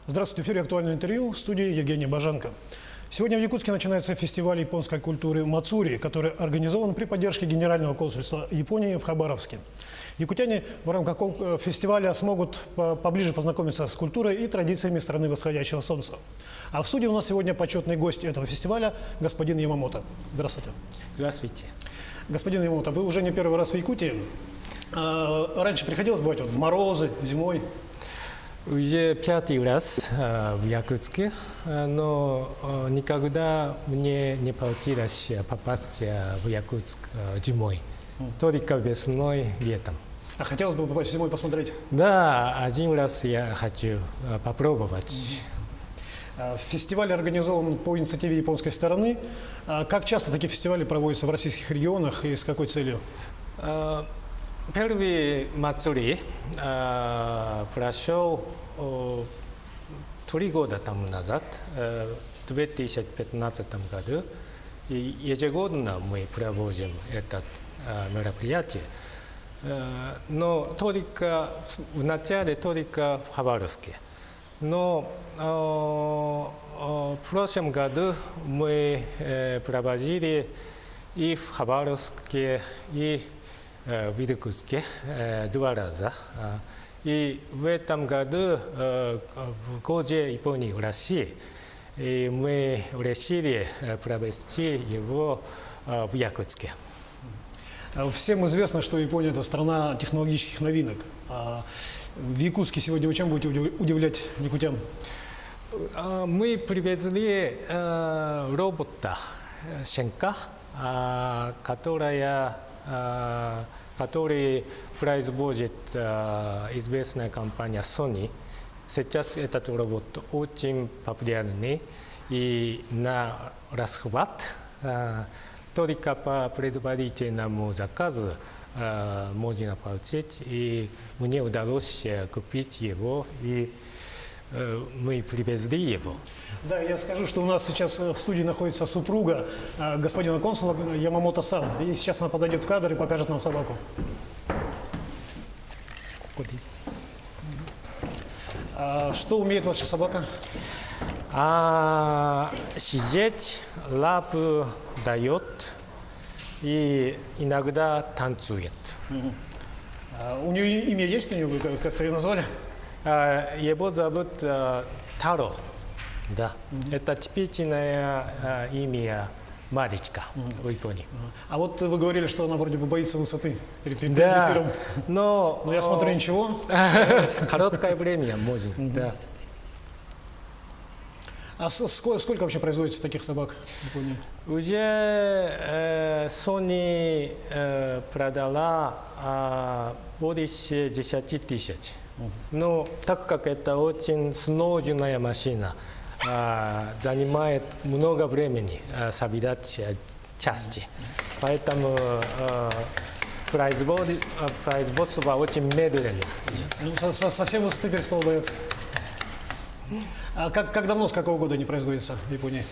Здравствуйте, в эфире «Актуальное интервью», в студии Евгений Баженко. Сегодня в Якутске начинается фестиваль японской культуры «Мацури», который организован при поддержке Генерального консульства Японии в Хабаровске. Якутяне в рамках фестиваля смогут поближе познакомиться с культурой и традициями страны восходящего солнца. А в студии у нас сегодня почетный гость этого фестиваля, господин Ямамото. Здравствуйте. Здравствуйте. Господин Ямамото, вы уже не первый раз в Якутии. Раньше приходилось бывать в морозы, зимой? Уже пятый раз в Якутске, но никогда мне не получилось попасть в Якутск зимой. Только весной, летом. А хотелось бы попасть зимой посмотреть? Да, один раз я хочу попробовать. Фестиваль организован по инициативе японской стороны. Как часто такие фестивали проводятся в российских регионах и с какой целью? Первый Мацури прошел 3 года тому назад, в 2015 году. И ежегодно мы проводим это мероприятие. Но только в начале только в Хабаровске. Но в прошлом году мы проводили и в Хабаровске, и в Иркутске 2 раза. И в этом году в годе Японии в России и мы решили провести его в Якутске. Всем известно, что Япония – это страна технологических новинок. В Якутске сегодня вы чем будете удивлять якутян? Мы привезли робота Шенка, который производит известная компания Sony. Сейчас этот робот очень популярный и на расхват. Только по предварительному заказу можно получить, и мне удалось купить его, и мы привезли его. Да, я скажу, что у нас сейчас в студии находится супруга господина консула Ямамото-сан. И сейчас она подойдет в кадр и покажет нам собаку. Что умеет ваша собака? Сидеть, лапу дает и иногда танцует. У нее имя есть, у нее, вы как-то ее назвали? Его зовут Таро. Да. Это типичное имя Маричка в Японии. А вот вы говорили, что она вроде бы боится высоты перед Да, эфиром. но я смотрю, ничего. Короткое время можно. Да. А сколько вообще производится таких собак в Японии? Уже Sony продала больше 10 тысяч. Но так как это очень сложная машина, занимает много времени собирать части. Поэтому производство очень медленно. Ну, совсем высоты перестал бояться. А как давно, с какого года они производятся в Японии?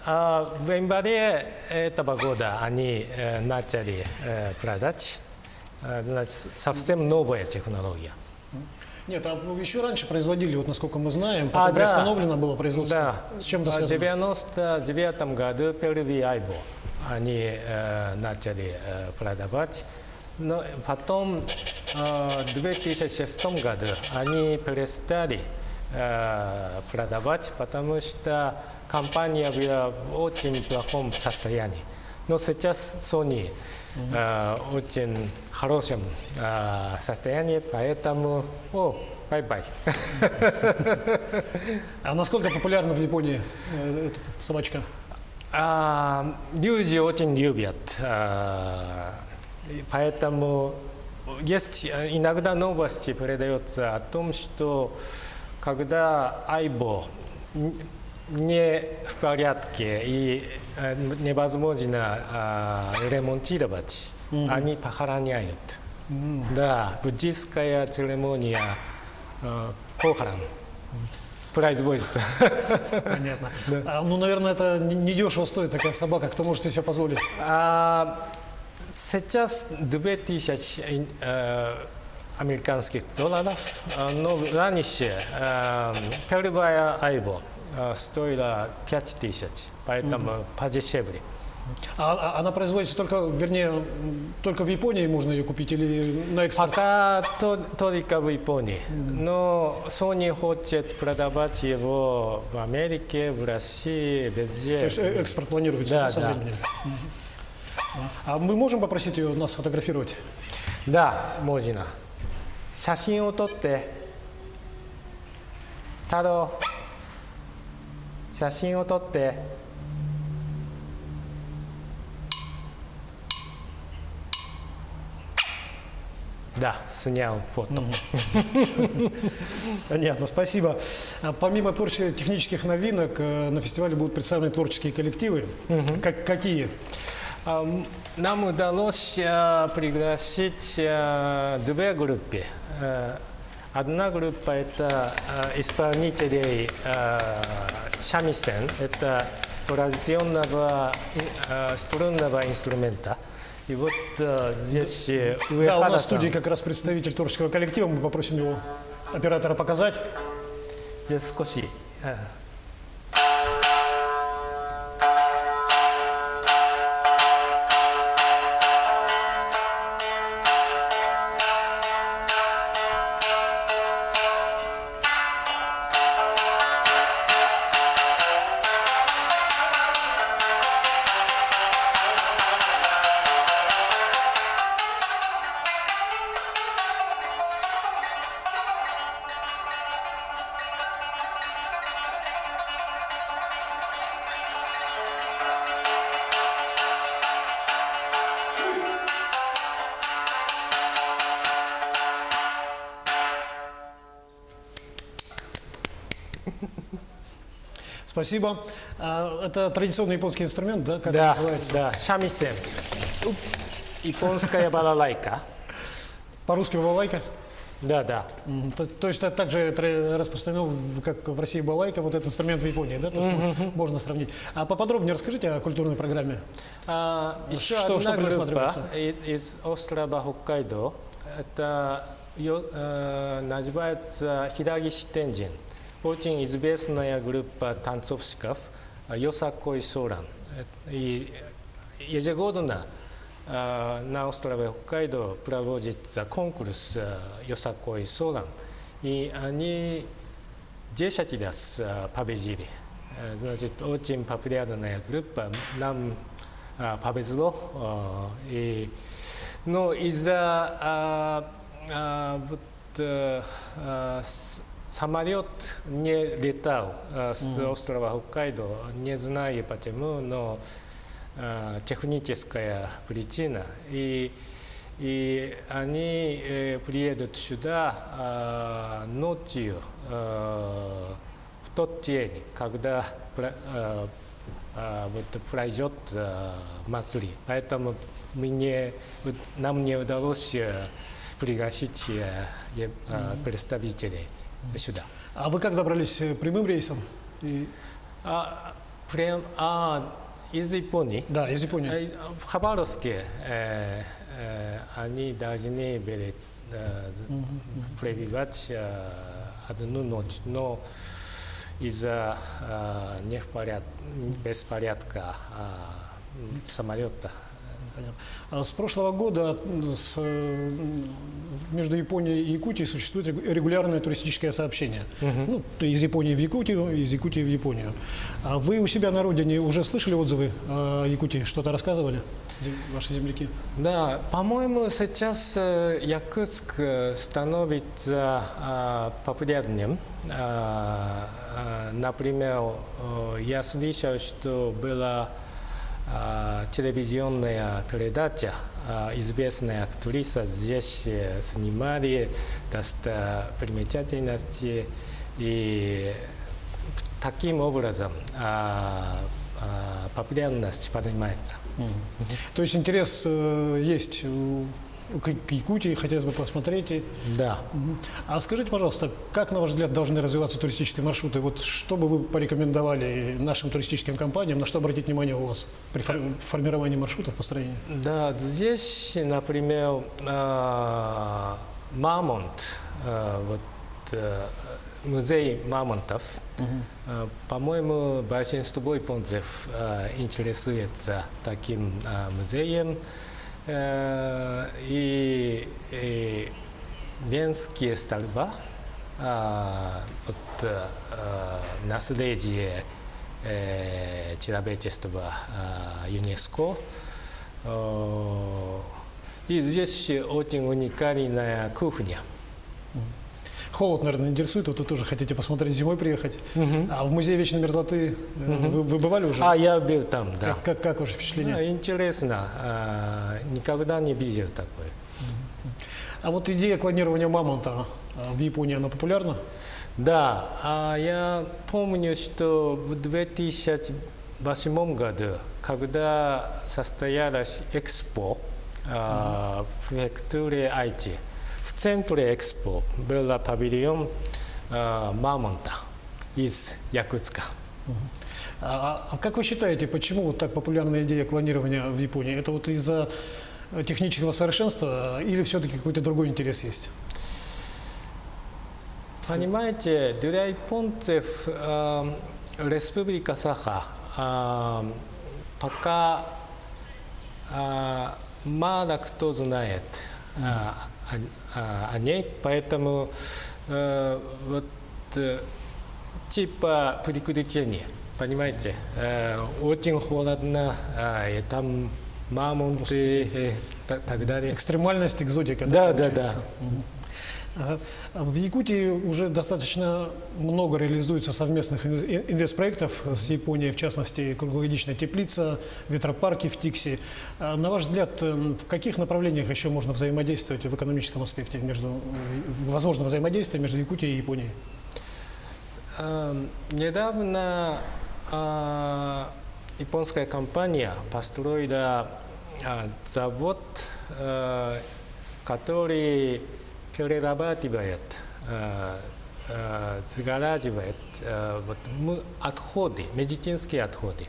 В январе этого года они начали продать. Значит, совсем новая технология. Нет, а еще раньше производили, вот насколько мы знаем, потом приостановлено было производство. Да. С чем это связано? В 1999 году первый Айбо они начали продавать. Но потом в 2006 году они перестали продавать, потому что компания была в очень плохом состоянии. Но сейчас Sony очень хорошем состоянии, поэтому бай-бай. А насколько популярна в Японии эта собачка? Люди очень любят, поэтому есть иногда новости передаются о том, что когда Айбо не в порядке и невозможно ремонтировать, они похороняют. Да, буддийская церемония похорон производится. Понятно. Ну, наверное, это недешево стоит такая собака. Кто может себе позволить? Сейчас 2000 американских долларов, но раньше первая айбол стоила 5000, поэтому подешевле. Она производится только, вернее, только в Японии можно ее купить или на экспорт? Пока только в Японии, но Sony хочет продавать его в Америке, в России, везде. То есть экспорт планируется Да, со да. временем? А мы можем попросить ее нас сфотографировать? Да, можно. 写真を撮って。太郎、写真を撮って。Да, снял фото. Понятно, спасибо. Помимо технических новинок, на фестивале будут представлены творческие коллективы. Какие? Нам удалось пригласить две группы. Одна группа – это исполнителей шамисен, это традиционного струнного инструмента. И вот здесь Да, у нас в студии как раз представитель творческого коллектива. Мы попросим его, оператора, показать. здесь少し。Спасибо. Это традиционный японский инструмент, да? Как Да, называется? да, шамисен. Японская балалайка. По-русски балалайка? Да, да. То есть это также распространено, как в России балалайка, вот этот инструмент в Японии, да? То есть можно сравнить. А поподробнее расскажите о культурной программе. Еще Что одна группа предусматривается? из острова Хоккайдо. Это называется Хирагиши Тенджин. Очень известная группа танцовщиков Йосакой Соран. И ежегодно на острове Хоккайдо проводится конкурс Йосакой Соран. И они 10 раз победили. Значит, очень популярная группа. Нам повезло. Но из-за самолет не летал с острова Хоккайдо, не знаю почему, но техническая причина. И они приедут сюда ночью, в тот день, когда пройдет Мацури. Поэтому нам не удалось пригласить представителей сюда. А вы как добрались? Прямым рейсом? Из Японии? Да, из Японии. В Хабаровске они должны были пребывать одну ночь, но из-за беспорядка самолета. Понятно. С прошлого года между Японией и Якутией существует регулярное туристическое сообщение. Ну, из Японии в Якутию, из Якутии в Японию. А вы у себя на родине уже слышали отзывы о Якутии? Что-то рассказывали ваши земляки? Да, по-моему, сейчас Якутск становится популярным. Например, я слышал, что была телевизионная передача, известная актриса здесь снимали достопримечательности, и таким образом популярность поднимается. То есть интерес есть к Якутии, хотелось бы посмотреть. Да. А скажите, пожалуйста, как, на ваш взгляд, должны развиваться туристические маршруты? Вот что бы вы порекомендовали нашим туристическим компаниям, на что обратить внимание у вас при формировании маршрутов, построении? Да, здесь, например, Мамонт, музей мамонтов. По-моему, большинство японцев интересуется таким музеем. И Ленские столба, наследие человечества ЮНЕСКО. И здесь очень уникальная кухня. Холод, наверное, интересует. Вот вы тоже хотите посмотреть зимой приехать. А в музее вечной мерзлоты вы бывали уже? Я был там, да. Как ваше впечатление? Интересно. Никогда не видел такое. А вот идея клонирования мамонта в Японии, она популярна? Да. Я помню, что в 2008 году, когда состоялась экспо в префектуре Айчи, в центре экспо был павильон мамонта из Якутска. А как вы считаете, почему вот так популярна идея клонирования в Японии? Это вот из-за технического совершенства или все-таки какой-то другой интерес есть? Понимаете, для японцев Республика Саха пока мало кто знает о ней, поэтому вот типа приключения, понимаете, очень холодно, и там мамонты и так далее. Экстремальность, экзотика. Да. В Якутии уже достаточно много реализуется совместных инвестпроектов с Японией, в частности, круглогодичная теплица, ветропарки в Тикси. На ваш взгляд, в каких направлениях еще можно взаимодействовать в экономическом аспекте, возможно взаимодействие между Якутией и Японией? Недавно японская компания построила завод, который перерабатывает, сгораживает отходы, медицинские отходы.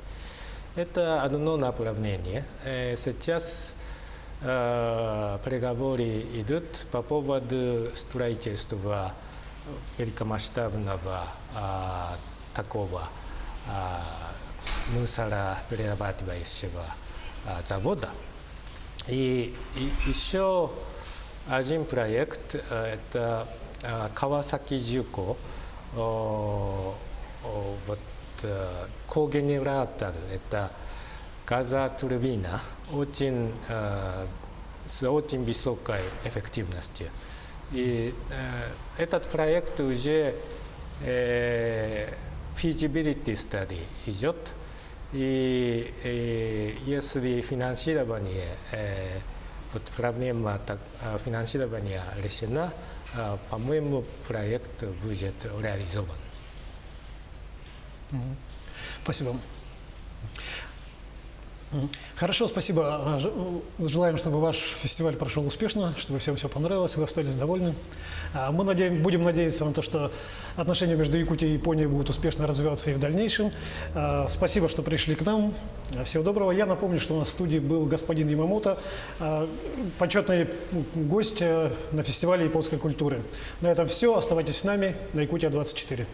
Это одно направление. Сейчас переговоры идут по поводу строительства великомасштабного такого мусороперерабатывающего завода. И еще один проект – это Кавасаки Жуко, когенератор, это газотурбина, с очень высокой эффективностью. И этот проект уже feasibility study идет, и если финансирование проблема финансирования решена, по-моему, проект будет реализован. Спасибо. Хорошо, спасибо. Желаем, чтобы ваш фестиваль прошел успешно, чтобы всем все понравилось, вы остались довольны. Мы будем надеяться на то, что отношения между Якутией и Японией будут успешно развиваться и в дальнейшем. Спасибо, что пришли к нам. Всего доброго. Я напомню, что у нас в студии был господин Ямамото, почетный гость на фестивале японской культуры. На этом все. Оставайтесь с нами на Якутия 24.